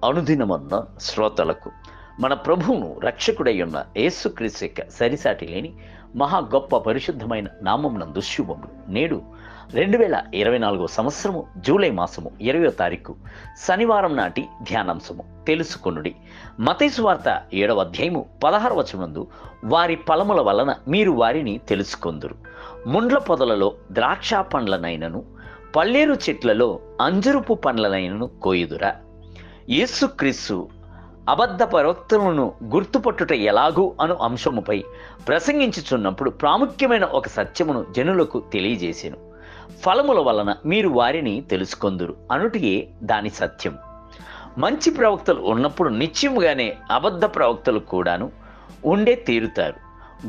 అనుదినమన్న శ్రోతలకు మన ప్రభువును రక్షకుడై ఉన్న యేసుక్రీస్తు యొక్క సరిసాటి లేని మహా గొప్ప పరిశుద్ధమైన నామమునందు శుభములు. నేడు 2024 సంవత్సరము జూలై మాసము 20వ తారీఖు శనివారం నాటి ధ్యానాంశము తెలుసుకొనుడి. మత్తయి సువార్త 7వ అధ్యాయము 16వ వచనమందు వారి ఫలముల వలన మీరు వారిని తెలుసుకొందురు. ముండ్ల పొదలలో ద్రాక్ష పండ్లనైనను పల్లేరు చెట్లలో అంజురుపు పండ్లనైనను కోయుదురా. యేసుక్రీస్తు అబద్ధ ప్రవక్తలను గుర్తుపట్టుట ఎలాగూ అను అంశముపై ప్రసంగించుచున్నప్పుడు ప్రాముఖ్యమైన ఒక సత్యమును జనులకు తెలియజేసెను. ఫలముల వలన మీరు వారిని తెలుసుకొందురు అనుటియే దాని సత్యం. మంచి ప్రవక్తలు ఉన్నప్పుడు నిశ్చయముగానే అబద్ధ ప్రవక్తలు కూడాను ఉండే తీరుతారు.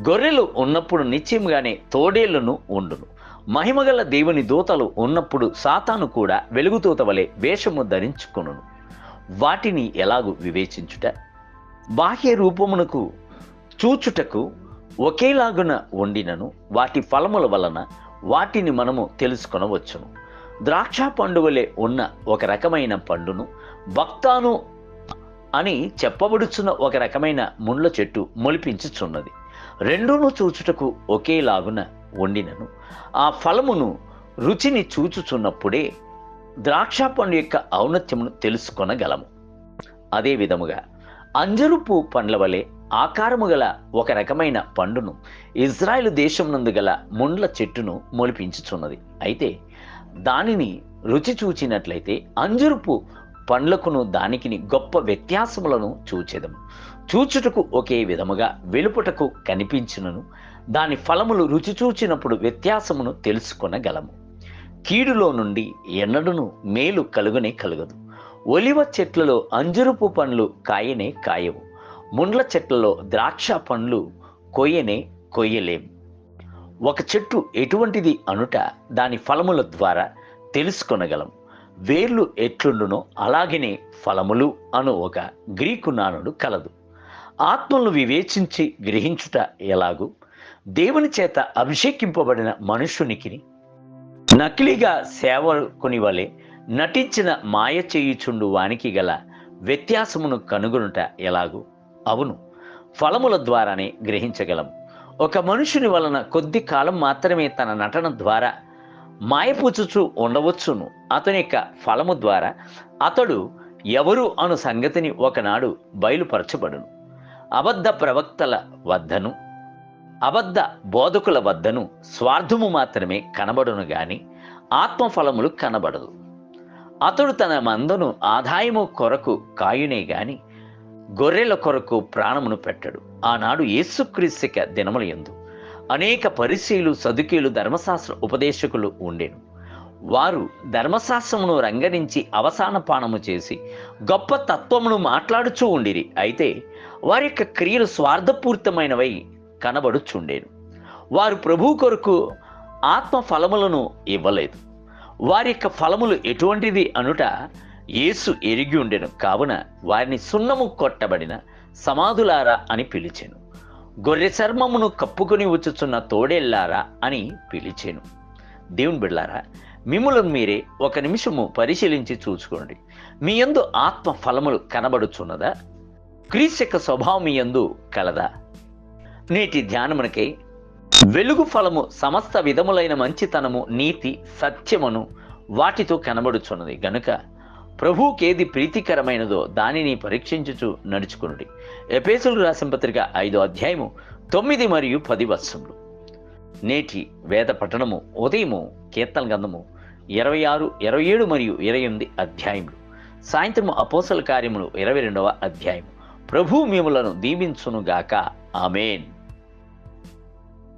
గొర్రెలు ఉన్నప్పుడు నిశ్చయముగానే తోడేళ్లను ఉండును. మహిమగల దేవుని దూతలు ఉన్నప్పుడు సాతాను కూడా వెలుగుతూత వలె వేషము ధరించుకొనును. వాటిని ఎలాగూ వివేచించుట, బాహ్య రూపమునకు చూచుటకు ఒకేలాగున వండినను వాటి ఫలముల వలన వాటిని మనము తెలుసుకొనవచ్చును. ద్రాక్ష పండు వలె ఉన్న ఒక రకమైన పండును, బక్తాను అని చెప్పబడుచున్న ఒక రకమైన ముండ్ల చెట్టు మొలిపించుచున్నది. రెండును చూచుటకు ఒకేలాగున వండినను ఆ ఫలమును రుచిని చూచుచున్నప్పుడే ద్రాక్ష పండు యొక్క ఔన్నత్యమును తెలుసుకొనగలము. అదే విధముగా అంజరుపు పండ్ల వలె ఆకారము గల ఒక రకమైన పండును ఇజ్రాయేలు దేశమునందు గల ముండ్ల చెట్టును మొలిపించుచున్నది. అయితే దానిని రుచి చూచినట్లయితే అంజరుపు పండ్లకును దానికిని గొప్ప వ్యత్యాసములను చూచెదము. చూచుటకు ఒకే విధముగా వెలుపుటకు కనిపించునను దాని ఫలములు రుచి చూచినప్పుడు వ్యత్యాసమును తెలుసుకొనగలము. కీడులో నుండి ఎన్నడూను మేలు కలుగనే కలుగదు. ఒలివ చెట్లలో అంజురుపు పండ్లు కాయనే కాయవు. ముండ్ల చెట్లలో ద్రాక్ష పండ్లు కొయ్యలేము. ఒక చెట్టు ఎటువంటిది అనుట దాని ఫలముల ద్వారా తెలుసుకొనగలం. వేర్లు ఎట్లుండునో అలాగనే ఫలములు అను ఒక గ్రీకు నానుడు కలదు. ఆత్మలను వివేచించి గ్రహించుట ఎలాగూ దేవుని చేత అభిషేకింపబడిన మనుష్యునికి నకిలీగా సేవకుని వలె నటించిన మాయ చేయుచుండు వానికి గల వ్యత్యాసమును కనుగొనుట ఎలాగూ అవును, ఫలముల ద్వారానే గ్రహించగలము. ఒక మనుషుని వలన కొద్ది కాలం మాత్రమే తన నటన ద్వారా మాయపుచ్చుచు ఉండవచ్చును. అతని యొక్క ఫలము ద్వారా అతడు ఎవరు అను సంగతిని ఒకనాడు బయలుపరచబడును. అబద్ధ ప్రవక్తల వద్దను అబద్ధ బోధకుల వద్దను స్వార్థము మాత్రమే కనబడును గాని ఆత్మఫలములు కనబడదు. అతడు తన మందను ఆదాయము కొరకు కాయునే గాని గొర్రెల కొరకు ప్రాణమును పెట్టడు. ఆనాడు యేసుక్రీస్తు దినముల యందు అనేక పరిసయ్యులు, సదుకేయులు, ధర్మశాస్త్ర ఉపదేశకులు ఉండెను. వారు ధర్మశాస్త్రమును రంగరించి అవసాన పానము చేసి గొప్ప తత్వమును మాట్లాడుచూ ఉండిరి. అయితే వారి యొక్క క్రియలు స్వార్థపూరితమైనవై కనబడుచుండేను. వారు ప్రభు కొరకు ఆత్మ ఫలములను ఇవ్వలేదు. వారి యొక్క ఫలములు ఎటువంటిది అనుట యేసు ఎరిగి ఉండెను. కావున వారిని సున్నము కొట్టబడిన సమాధులారా అని పిలిచెను. గొర్రె చర్మమును కప్పుకొని వచ్చుచున్న తోడేళ్లారా అని పిలిచెను. దేవుని బిడ్డలారా, మిమ్ములను మీరే ఒక నిమిషము పరిశీలించి చూసుకోండి. మీ యందు ఆత్మ ఫలములు కనబడుచున్నదా? క్రీస్తు యొక్క స్వభావం మీ యందు కలదా? నేటి ధ్యానమునకై వెలుగు ఫలము సమస్త విధములైన మంచితనము, నీతి, సత్యమును వాటితో కనబడుచున్నది గనుక ప్రభువుకేది ప్రీతికరమైనదో దానిని పరీక్షించుచు నడుచుకునుడి. ఎఫెసీయులకు రాసిన పత్రిక 5వ అధ్యాయము 9 మరియు 10 వచనములు. నేటి వేద పఠనము ఉదయము కీర్తన గ్రంథము 26, 27 మరియు 28 అధ్యాయములు. సాయంత్రము అపోస్తల కార్యములు 22వ అధ్యాయము. ప్రభు మిమ్ములను దీవించునుగాక. ఆమేన్.